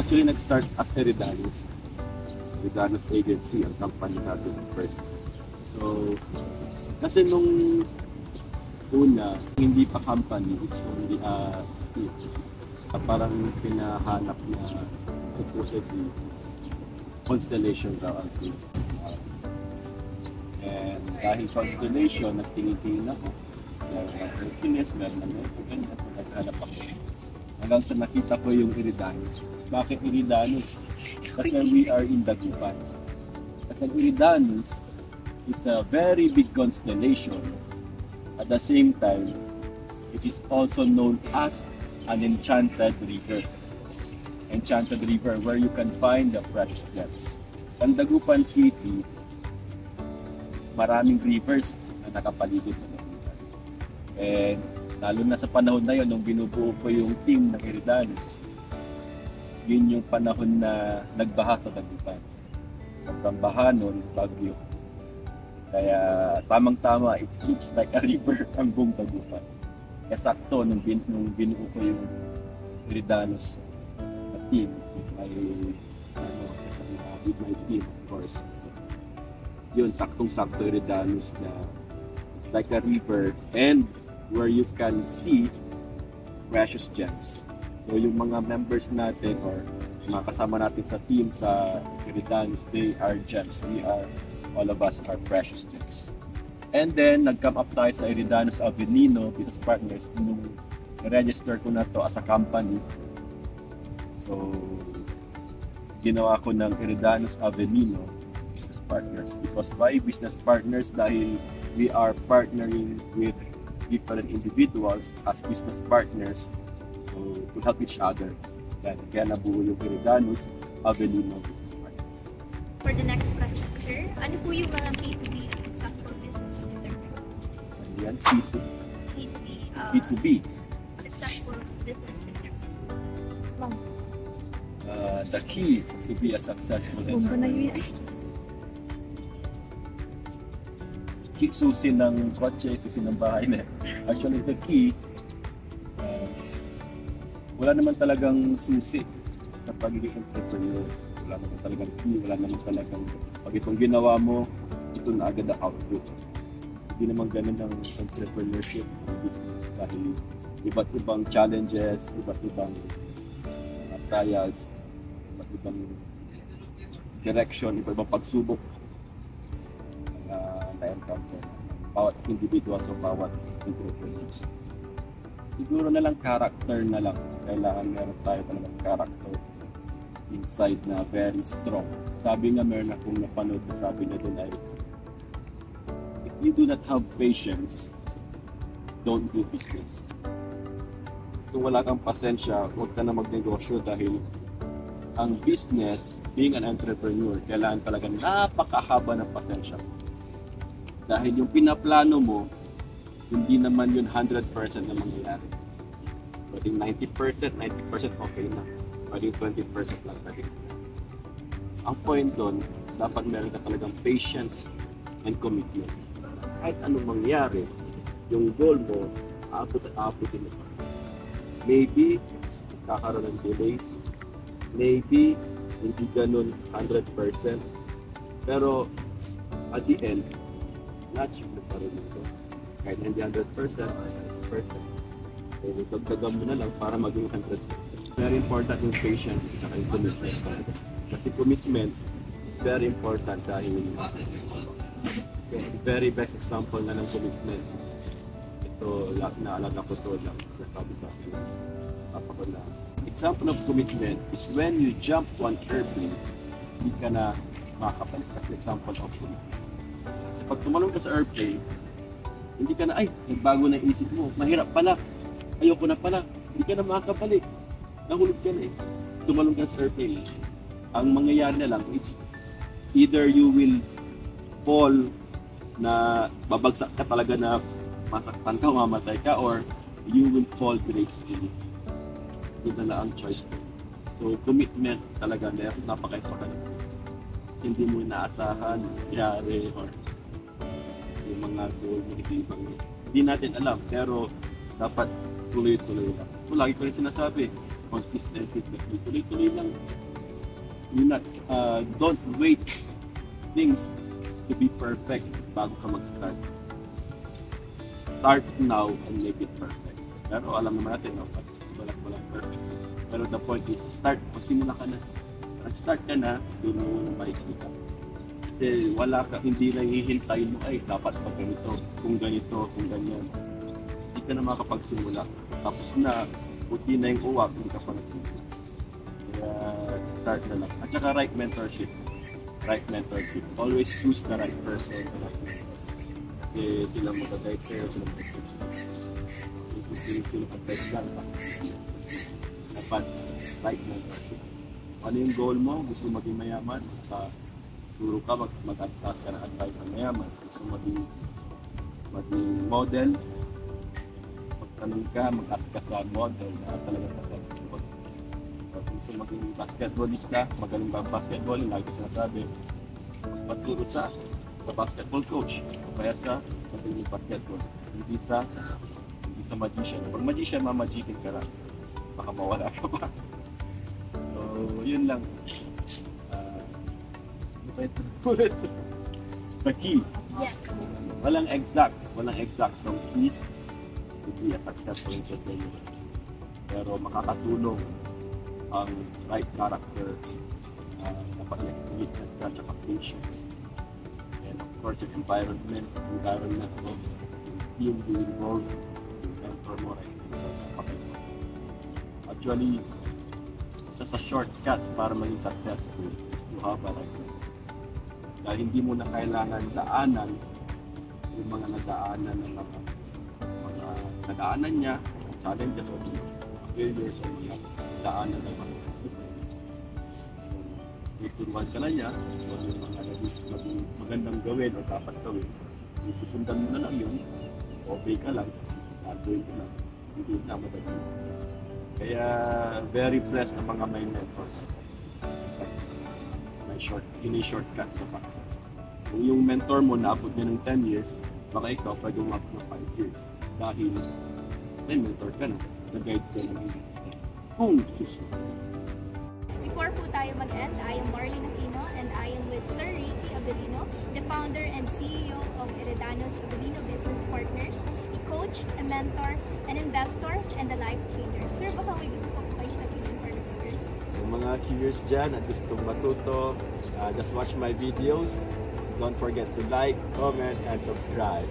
Actually, nag-start as Eridanus. Eridanus Agency, ang company natin first. So, kasi nung una, hindi pa company, it's only a team. Parang pinahanap na supposedly constellation daw ang team. And dahil constellation, nagtingin-tingin ako. Meron Pines, meron na ganyan. Naghanap ako. Hanggang sa nakita ko yung Eridanus. Bakit Eridanus? Kasi we are in Dagupan. Kasi Eridanus is a very big constellation. At the same time, it is also known as an enchanted river. Enchanted river where you can find the precious gems. Ang Dagupan City, maraming rivers na nakapaligid sa Dagupan. And lalo na sa panahon na yun, nung binubuo ko yung team ng Eridanus, yun yung panahon na nagbaha sa Dagupan. Sobrang baha nun, bagyo. Kaya tamang-tama, it looks like a river ang buong Dagupan. Kaya sakto, nung binuo ko yung Eridanus na team, with my team, of course. Yun, saktong-sakto Eridanus na it's like a river and where you can see precious gems. So yung mga members natin or mga kasama natin sa team sa Eridanus, they are gems. All of us are precious gems. And then, nag-come up tayo sa Eridanus Avenino Business Partners nung register ko na to as a company. So, ginawa ko ng Eridanus Avenino Business Partners. Because why business partners? Dahil we are partnering with different individuals as business partners to help each other. Kaya nabuo yung Eridanus Avenino Business Partners. For the next question, sir, ano po yung mga B2B successful business enterprise? Yan, B2B successful business enterprise. The key to be a successful enterprise. Susi ng kotse, susi ng bahay na. Actually, the key, wala naman talagang susi sa pagiging entrepreneur. Wala naman talagang key, wala naman talagang pag itong ginawa mo, ito na agad ang output. Hindi naman ganun ang entrepreneurship business dahil iba't ibang challenges, iba't ibang trials, iba't ibang direction, iba't ibang pagsubok na-encounter bawat individual o bawat entrepreneurs. Siguro na lang character na lang. Kailangan meron tayo talagang character inside na very strong. Sabi nga meron akong napanood na sabi niya doon ay if you do not have patience, don't do business. Kung wala kang pasensya, huwag ka na magnegosyo dahil ang business, being an entrepreneur, kailangan talaga napakahaba ng pasensya. Dahil yung pinaplano mo, hindi naman yun 100% na mangyayari. Pwedeng 90%, 90% okay na. Pwedeng 20% lang talaga. Ang point doon, dapat meron ka talagang patience and commitment. Kahit anong mangyari, yung goal mo, aabot at aabutin mo pa. Maybe, kakaroon ng delays. Maybe, hindi ganun 100%. Pero, at the end, na-achieve mo pa rin ito. Kahit hindi 100%, 100%. So, dagdagan mo na lang para maging 100%. Very important yung patience at yung commitment. Kasi commitment is very important dahil the very best example na ng commitment. Ito, naalala ko ito lang sabi sa akin. Papa ko na. Example of commitment is when you jump on airplane, hindi ka na makakapalit. That's an example of commitment. Kasi pag tumalong ka sa airplane, hindi ka na, ay, nagbago na isip mo. Mahirap pala. Ayoko na pala. Hindi ka na makakabalik. Nahulog ka na eh. Tumalong ka sa airplane. Ang mangyayari na lang, it's either you will fall na babagsak ka talaga na masaktan ka, mamatay ka, or you will fall gracefully. Yun na lang ang choice mo. So, commitment talaga, napaka-important. Hindi mo inaasahan, nangyari, or yung mga goal mo, hindi natin alam, pero dapat tuloy-tuloy lang. So, lagi ko rin sinasabi, consistency, tuloy-tuloy lang. Don't wait things to be perfect bago ka mag-start. Start now and make it perfect. Pero alam naman natin, no, walang perfect. Pero the point is, start. Magsimula ka na. Nag-start ka na, doon mo na makikita. Kasi hindi na hihintay mo, ay, dapat pa ganito, kung ganyan. Hindi ka na makapagsimula. Tapos na, puti na yung uwak, hindi ka pa nagsimula. Kaya, start na lang. At saka right mentorship. Always choose the right person. Kasi sila mag-guide sa'yo, sila mag-guide sa'yo. Sila mag-guide lang. Dapat, right mentorship. Ano yung goal mo? Gusto maging mayaman? Turo ka, mag-advise ka ng advice ng mayaman. Gusto maging model? Pagtanong ka, mag-ask ka sa model na talaga successful. Gusto maging basketballista, magaling ba ang basketball? Yung lagi sinasabi. Magpaturo sa basketball coach. Kaya sa magaling basketball. Hindi sa magician. Pag magician, mamagikin ka lang. Baka mawala ka pa. So, yun lang. The key. Yes. Walang exactong keys to be a successful entrepreneur. Pero makakatulong ang right character, dapat i-create at saka patience. And of course, yung environment of team being involved, yung mentor mo, actually, sa shortcut para maging successful is to have a right mentor. Dahil hindi mo na kailangan daanan yung mga nadaanan ng mga nadaanan niya, challenges o failures o daanan ng mga tuturuan ka na niya o yung mga magandang gawin o dapat gawin. Susundan mo na lang yun, okay ka lang, gagawin ka lang, hindi na madali. Kaya very blessed na mga may mentors. May shortcut sa success. Kung yung mentor mo naabot niya ng 10 years, baka ikaw pwede umabot ng 5 years. Dahil may mentor ka na, nag-guide ka na kung susunod. Before po tayo mag-end, I am Marlene Aquino and I am with Sir Ricky Abelino, the founder and CEO of Heredanos Abelino Business Partners, a coach, a mentor, an investor, and a life changer. Sir, baka may gusto po kayo sabihin for the viewers? So mga curious dyan at gustong matuto, just watch my videos. Don't forget to like, comment, and subscribe.